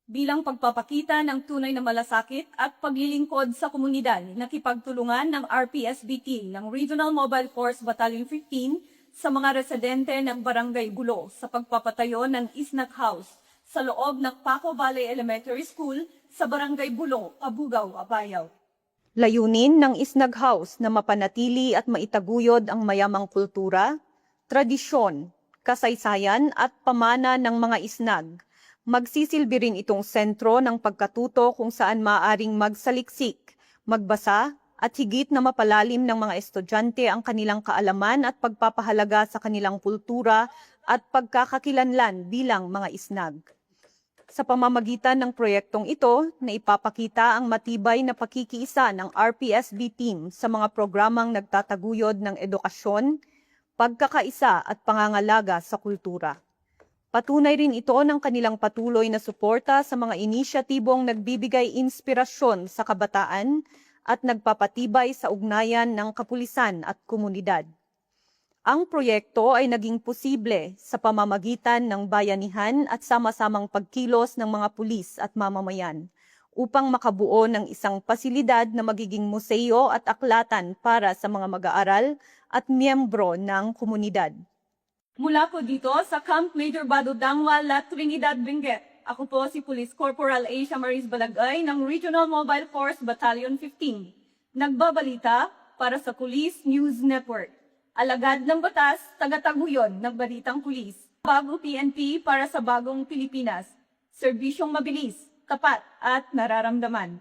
bilang pagpapakita ng tunay na malasakit at paglilingkod sa komunidad. Nakipagtulungan ng RPSB team ng Regional Mobile Force Battalion 15 sa mga residente ng Barangay Bulo sa pagpapatayo ng snack house sa loob ng Paco Valley Elementary School sa Barangay Bulo, Cabugao, Apayao. Layunin ng Isnag House na mapanatili at maitaguyod ang mayamang kultura, tradisyon, kasaysayan at pamana ng mga isnag. Magsisilbi rin itong sentro ng pagkatuto kung saan maaaring magsaliksik, magbasa at higit na mapalalim ng mga estudyante ang kanilang kaalaman at pagpapahalaga sa kanilang kultura at pagkakakilanlan bilang mga isnag. Sa pamamagitan ng proyektong ito, na ipapakita ang matibay na pakikiisa ng RPSB team sa mga programang nagtataguyod ng edukasyon, pagkakaisa at pangangalaga sa kultura. Patunay rin ito ng kanilang patuloy na suporta sa mga inisyatibong nagbibigay inspirasyon sa kabataan at nagpapatibay sa ugnayan ng kapulisan at komunidad. Ang proyekto ay naging posible sa pamamagitan ng bayanihan at sama-samang pagkilos ng mga pulis at mamamayan upang makabuo ng isang pasilidad na magiging museo at aklatan para sa mga mag-aaral at miyembro ng komunidad. Mula po dito sa Camp Major Bado Dangwal, La Trinidad, Benguet. Ako po si Police Corporal Asia Maris Balagay ng Regional Mobile Force Battalion 15. Nagbabalita para sa Police News Network. Alagad ng batas, tagataguyod ng balitang pulis. Bago PNP para sa bagong Pilipinas. Serbisyong mabilis, tapat at nararamdaman.